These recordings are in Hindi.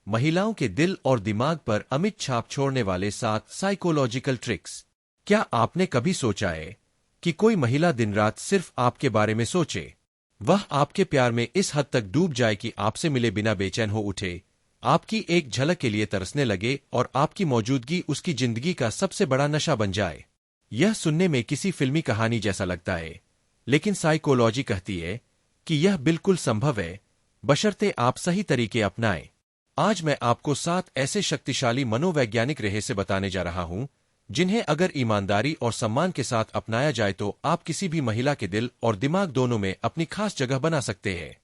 महिलाओं के दिल और दिमाग पर अमिट छाप छोड़ने वाले 7 साइकोलॉजिकल ट्रिक्स। क्या आपने कभी सोचा है कि कोई महिला दिन रात सिर्फ आपके बारे में सोचे? वह आपके प्यार में इस हद तक डूब जाए कि आपसे मिले बिना बेचैन हो उठे, आपकी एक झलक के लिए तरसने लगे और आपकी मौजूदगी उसकी जिंदगी का सबसे बड़ा नशा बन जाए। यह सुनने में किसी फिल्मी कहानी जैसा लगता है, लेकिन साइकोलॉजी कहती है कि यह बिल्कुल संभव है, बशर्ते आप सही तरीके अपनाएं। आज मैं आपको 7 ऐसे शक्तिशाली मनोवैज्ञानिक रहस्य बताने जा रहा हूं, जिन्हें अगर ईमानदारी और सम्मान के साथ अपनाया जाए तो आप किसी भी महिला के दिल और दिमाग दोनों में अपनी खास जगह बना सकते हैं।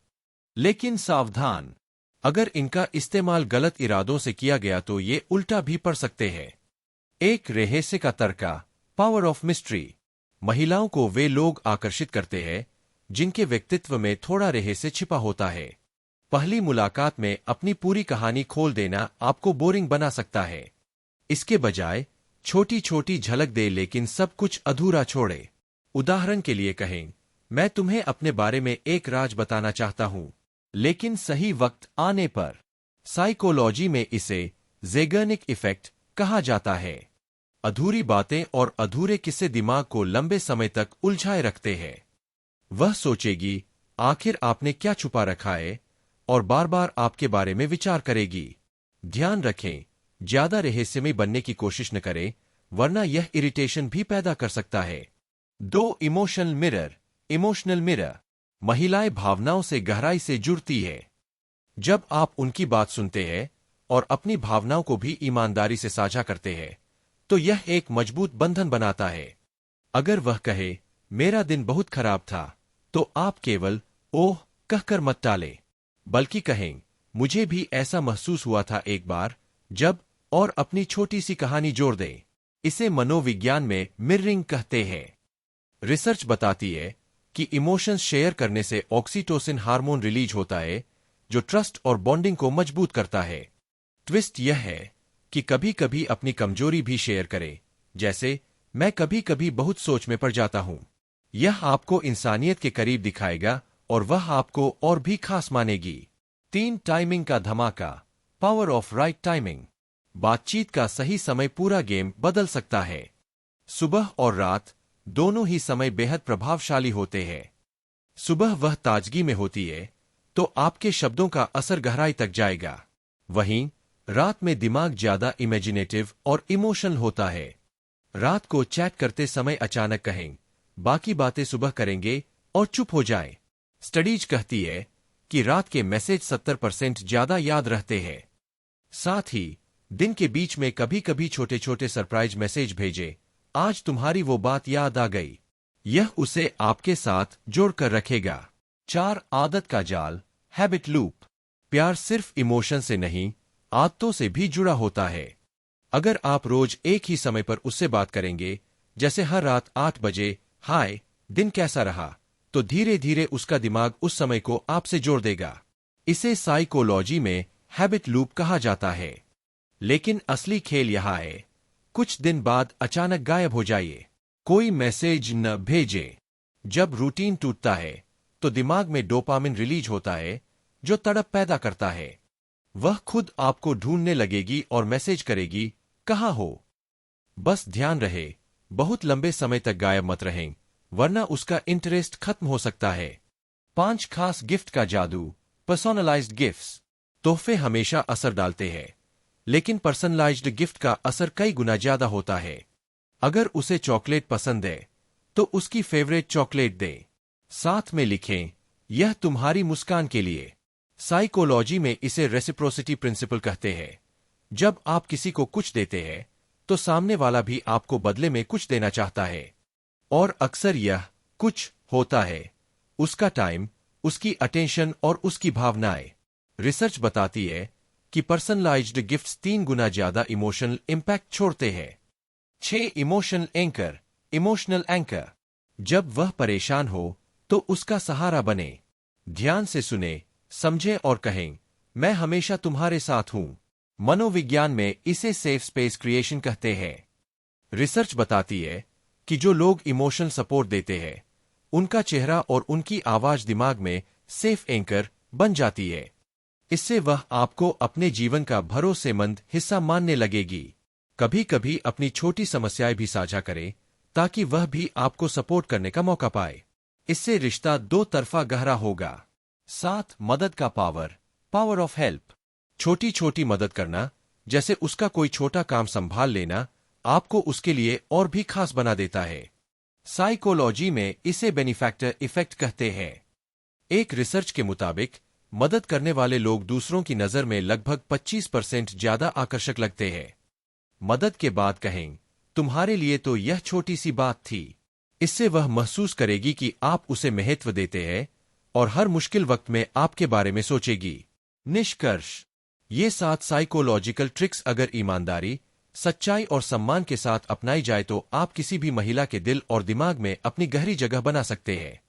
लेकिन सावधान, अगर इनका इस्तेमाल गलत इरादों से किया गया तो ये उल्टा भी पड़ सकते हैं। एक रहस्य का तर्का, पावर ऑफ मिस्ट्री। महिलाओं को वे लोग आकर्षित करते हैं जिनके व्यक्तित्व में थोड़ा रहस्य छिपा होता है। पहली मुलाकात में अपनी पूरी कहानी खोल देना आपको बोरिंग बना सकता है। इसके बजाय छोटी छोटी झलक दे लेकिन सब कुछ अधूरा छोड़े। उदाहरण के लिए कहें, मैं तुम्हें अपने बारे में एक राज बताना चाहता हूं, लेकिन सही वक्त आने पर। साइकोलॉजी में इसे ज़ेगर्निक इफेक्ट कहा जाता है। अधूरी बातें और अधूरे किस्से दिमाग को लंबे समय तक उलझाए रखते हैं। वह सोचेगी, आखिर आपने क्या छुपा रखा है, और बार बार आपके बारे में विचार करेगी। ध्यान रखें, ज्यादा रहस्यमय बनने की कोशिश न करें, वरना यह इरिटेशन भी पैदा कर सकता है। 2 इमोशनल मिरर। Emotional mirror. महिलाएं भावनाओं से गहराई से जुड़ती है। जब आप उनकी बात सुनते हैं और अपनी भावनाओं को भी ईमानदारी से साझा करते हैं, तो यह एक मजबूत बंधन बनाता है। अगर वह कहे, मेरा दिन बहुत खराब था, तो आप केवल ओह कहकर मत टालें, बल्कि कहें, मुझे भी ऐसा महसूस हुआ था एक बार जब, और अपनी छोटी सी कहानी जोड़ दें। इसे मनोविज्ञान में मिररिंग कहते हैं। रिसर्च बताती है कि इमोशंस शेयर करने से ऑक्सीटोसिन हार्मोन रिलीज होता है, जो ट्रस्ट और बॉन्डिंग को मजबूत करता है। ट्विस्ट यह है कि कभी कभी अपनी कमजोरी भी शेयर करें, जैसे मैं कभी कभी बहुत सोच में पड़ जाता हूं। यह आपको इंसानियत के करीब दिखाएगा और वह आपको और भी खास मानेगी। 3 टाइमिंग का धमाका। Power of right timing. बातचीत का सही समय पूरा गेम बदल सकता है। सुबह और रात दोनों ही समय बेहद प्रभावशाली होते हैं। सुबह वह ताजगी में होती है, तो आपके शब्दों का असर गहराई तक जाएगा। वहीं रात में दिमाग ज्यादा इमेजिनेटिव और इमोशनल होता है। रात को चैट करते समय अचानक कहें, बाकी बातें सुबह करेंगे, और चुप हो जाए। स्टडीज कहती है कि रात के मैसेज 70% ज्यादा याद रहते हैं। साथ ही दिन के बीच में कभी कभी छोटे छोटे सरप्राइज मैसेज भेजे, आज तुम्हारी वो बात याद आ गई। यह उसे आपके साथ जोड़कर रखेगा। 4 आदत का जाल, हैबिट लूप। प्यार सिर्फ इमोशन से नहीं, आदतों से भी जुड़ा होता है। अगर आप रोज एक ही समय पर उससे बात करेंगे, जैसे हर रात 8 बजे, हाय दिन कैसा रहा, तो धीरे धीरे उसका दिमाग उस समय को आपसे जोड़ देगा। इसे साइकोलॉजी में हैबिट लूप कहा जाता है। लेकिन असली खेल यहां है, कुछ दिन बाद अचानक गायब हो जाइए, कोई मैसेज न भेजे। जब रूटीन टूटता है, तो दिमाग में डोपामिन रिलीज होता है, जो तड़प पैदा करता है। वह खुद आपको ढूंढने लगेगी और मैसेज करेगी, कहाँ हो। बस ध्यान रहे, बहुत लंबे समय तक गायब मत रहें, वरना उसका इंटरेस्ट खत्म हो सकता है। 5 खास गिफ्ट का जादू। पर्सोनलाइज्ड गिफ्ट्स। तोहफे हमेशा असर डालते हैं, लेकिन पर्सनलाइज्ड गिफ्ट का असर कई गुना ज्यादा होता है। अगर उसे चॉकलेट पसंद है, तो उसकी फेवरेट चॉकलेट दें। साथ में लिखें, यह तुम्हारी मुस्कान के लिए। साइकोलॉजी में इसे रेसिप्रोसिटी प्रिंसिपल कहते हैं। जब आप किसी को कुछ देते हैं, तो सामने वाला भी आपको बदले में कुछ देना चाहता है। और अक्सर यह कुछ होता है उसका टाइम, उसकी अटेंशन और उसकी भावनाएं। रिसर्च बताती है कि पर्सनलाइज्ड गिफ्ट्स 3 गुना ज्यादा इमोशनल इंपैक्ट छोड़ते हैं। 6 इमोशनल एंकर। Emotional anchor. जब वह परेशान हो, तो उसका सहारा बने। ध्यान से सुने, समझे और कहें, मैं हमेशा तुम्हारे साथ हूं। मनोविज्ञान में इसे सेफ स्पेस क्रिएशन कहते हैं। रिसर्च बताती है कि जो लोग इमोशनल सपोर्ट देते हैं, उनका चेहरा और उनकी आवाज दिमाग में सेफ एंकर बन जाती है। इससे वह आपको अपने जीवन का भरोसेमंद हिस्सा मानने लगेगी। कभी कभी अपनी छोटी समस्याएं भी साझा करें ताकि वह भी आपको सपोर्ट करने का मौका पाए। इससे रिश्ता दो तरफा गहरा होगा। 7. मदद का पावर, पावर ऑफ हेल्प। छोटी छोटी मदद करना, जैसे उसका कोई छोटा काम संभाल लेना, आपको उसके लिए और भी खास बना देता है। साइकोलॉजी में इसे बेनिफैक्टर इफेक्ट कहते हैं। एक रिसर्च के मुताबिक मदद करने वाले लोग दूसरों की नजर में लगभग 25% ज्यादा आकर्षक लगते हैं। मदद के बाद कहें, तुम्हारे लिए तो यह छोटी सी बात थी। इससे वह महसूस करेगी कि आप उसे महत्व देते हैं और हर मुश्किल वक्त में आपके बारे में सोचेगी। निष्कर्ष, ये 7 साइकोलॉजिकल ट्रिक्स अगर ईमानदारी, सच्चाई और सम्मान के साथ अपनाई जाए तो आप किसी भी महिला के दिल और दिमाग में अपनी गहरी जगह बना सकते हैं।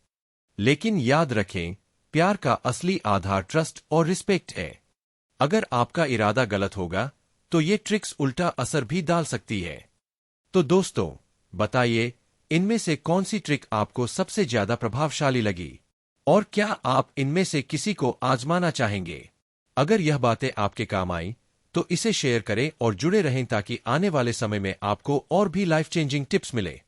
लेकिन याद रखें, प्यार का असली आधार ट्रस्ट और रिस्पेक्ट है। अगर आपका इरादा गलत होगा तो ये ट्रिक्स उल्टा असर भी डाल सकती है। तो दोस्तों, बताइए, इनमें से कौन सी ट्रिक आपको सबसे ज्यादा प्रभावशाली लगी और क्या आप इनमें से किसी को आजमाना चाहेंगे? अगर यह बातें आपके काम आई तो इसे शेयर करें और जुड़े रहें ताकि आने वाले समय में आपको और भी लाइफ चेंजिंग टिप्स मिले।